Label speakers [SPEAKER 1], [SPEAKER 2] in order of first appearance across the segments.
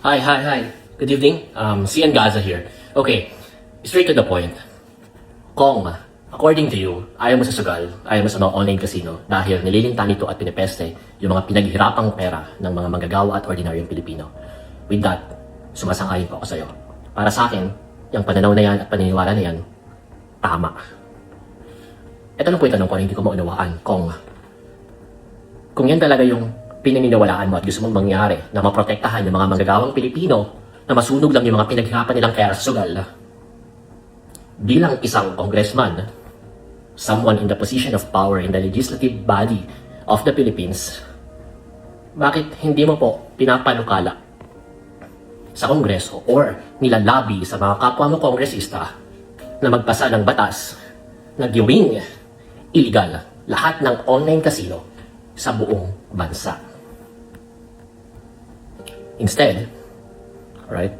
[SPEAKER 1] Hi. Good evening. CN Gaza here. Okay, straight to the point. Kong, according to you, ayaw mo sa sugal, ayaw mo sa mga online casino dahil nililintan nito at pinipeste yung mga pinaghirapang pera ng mga manggagawa at ordinaryong Pilipino. With that, sumasang-ayon po ako sa'yo. Para sa akin, yung pananaw na yan at paniniwala na yan, tama. Ito lang po yung tanong ko na hindi ko maunawaan, Kong. Kung yan talaga yung pinaniniwalaan mo at gusto mong mangyari na maprotektahan yung mga manggagawang Pilipino na masunog lang yung mga pinaghirapan nilang pera sa sugal, bilang isang congressman, someone in the position of power in the legislative body of the Philippines, bakit hindi mo po pinapanukala sa Kongreso or nilalabi sa mga kapwa mo kongresista na magpasa ng batas na gawing illegal lahat ng online casino sa buong bansa? Instead, alright,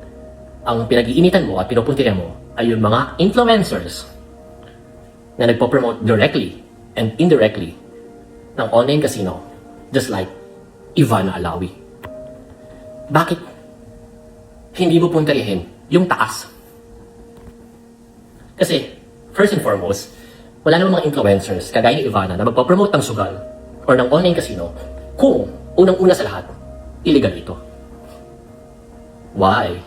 [SPEAKER 1] ang pinag-iinitan mo at pinupuntihan mo ay yung mga influencers na nagpo-promote directly and indirectly ng online casino, just like Ivana Alawi. Bakit hindi mo puntahin yung taas? Kasi, first and foremost, wala namang mga influencers kagaya ni Ivana na magpo-promote ng sugal or ng online casino kung unang-una sa lahat, illegal ito. Why?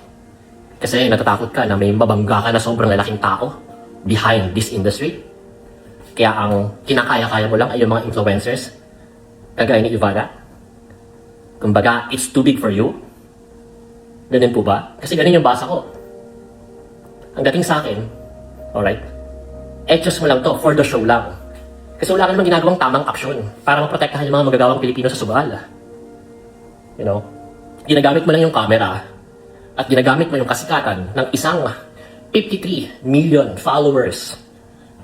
[SPEAKER 1] Kasi natatakot ka na may mabangga ka na sobrang lalaking tao behind this industry. Kaya ang kinakaya-kaya mo lang ay yung mga influencers kagaya ni Ivana. Kumbaga, it's too big for you. Ganun po ba? Kasi ganun yung basa ko. Ang dating sa akin, alright, etos mo lang to, for the show lang. Kasi wala ka namang ginagawang tamang aksyon para maprotektahan yung mga magagawang Pilipino sa sugal. You know, ginagamit mo lang yung camera at ginagamit mo yung kasikatan ng isang 53 million followers,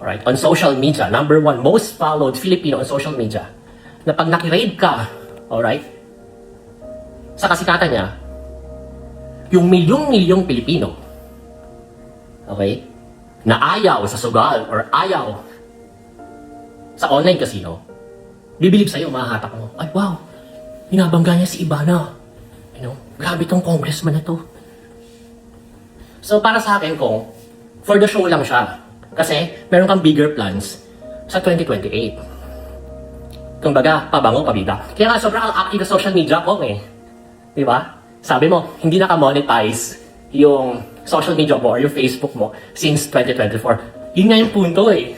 [SPEAKER 1] alright, on social media, number one most followed Filipino on social media, na pag nakiraid ka, alright, sa kasikatan niya, yung milyong-milyong Pilipino, okay, na ayaw sa sugal or ayaw sa online casino, bibilib sa'yo, mahahatak mo, ay wow, binabangga niya si Ivana. You know, grabe tong congressman na to. So para sa akin, kung for the show lang siya, kasi meron kang bigger plans sa 2028. Kumbaga, pabango, pabida. Kaya nga sobrang active sa social media ko eh. Di ba? Sabi mo, hindi naka-monetize yung social media mo or yung Facebook mo since 2024. Yun nga yung punto eh.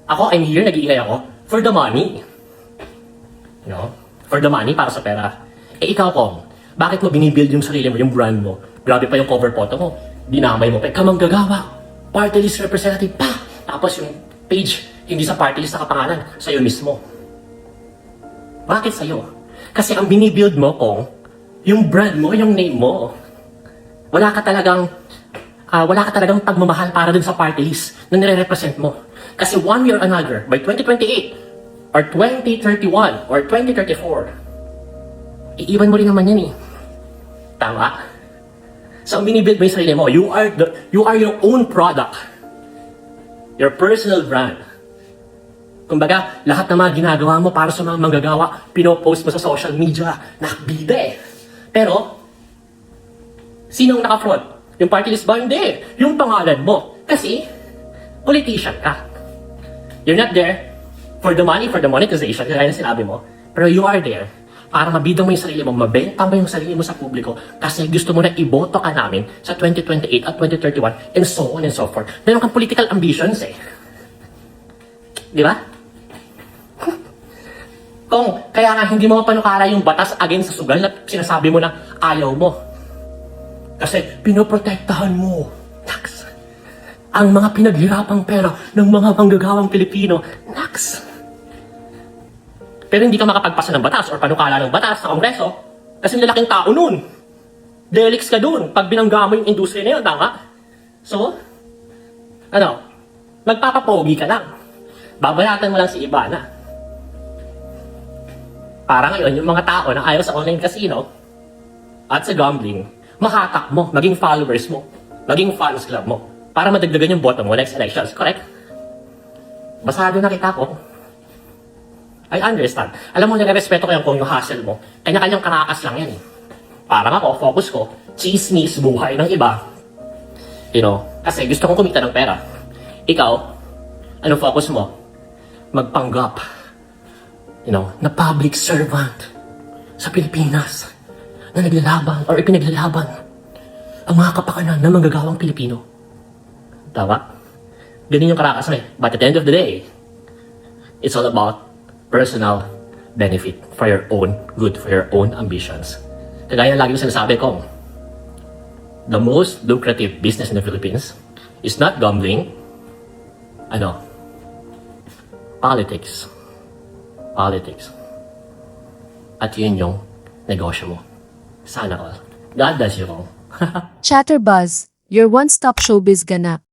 [SPEAKER 1] Ako, I'm here, nag-iingay ako for the money. You know? For the money, para sa pera. Eh ikaw, Kong, bakit mo binibuild yung sarili mo, yung brand mo? Grabe pa yung cover photo mo. Dinamay mo pa. Kamanggagawa. Party list representative pa. Tapos yung page, hindi sa party list nakapangalan. Sa'yo mismo. Bakit sa'yo? Kasi ang binibuild mo, Kong, yung brand mo, yung name mo. Wala ka talagang pagmamahal para dun sa party list na nire-represent mo. Kasi one way or another, by 2028, or 2031, or 2034, iiwan mo rin naman yan eh. Tama? So, binibuild mo yung sarili mo. You are your own product. Your personal brand. Kumbaga, lahat ng mga ginagawa mo para sa mga manggagawa, pinopost mo sa social media. Nakbida eh. Pero, sinong naka-front? Yung party list ba? Hindi. Yung pangalan mo. Kasi, politician ka. You're not there for the money, for the monetization, kaya na sinabi mo. Pero you are there para mabida mo yung sarili mo, mabenta mo yung sarili mo sa publiko kasi gusto mo na iboto ka namin sa 2028 at 2031 and so on and so forth. Meron kang political ambitions eh. Di ba? Kung kaya nga hindi mo panukala yung batas against sa sugal na sinasabi mo na ayaw mo. Kasi pinoprotektahan mo. Naks. Ang mga pinaghirapang pera ng mga manggagawang Pilipino. Naks. Pero hindi ka makapagpasa ng batas or panukala ng batas sa Kongreso kasi lalaking tao nun. Delix ka dun pag binangga mo yung industriya na yun, tama? So, magpapapogi ka lang. Babayatan mo lang si Ivana. Para ngayon, yung mga tao na ayaw sa online casino at sa gambling, mahatak mo, maging followers mo, maging fans club mo, para madagdagan yung boto mo next elections, correct? Basado na kita ko. I understand. Alam mo, nare-respeto ko yan kung yung hustle mo. Kanya-kanyang karakas lang yan eh. Parang ako, focus ko, chismis, buhay ng iba. You know, kasi gusto kong kumita ng pera. Ikaw, anong focus mo? Magpanggap. You know, na public servant sa Pilipinas na naglalaban or ipinaglalaban ang mga kapakanan ng manggagawang Pilipino. Tama? Ganun yung karakas mo eh. But at the end of the day, it's all about personal benefit for your own good, for your own ambitions. Kagaya lagi ko sinasabi ko, the most lucrative business in the Philippines is not gambling, politics. Politics. At yun yung negosyo mo. Sana all. God bless you all.
[SPEAKER 2] Chatterbuzz, your one-stop showbiz ganap.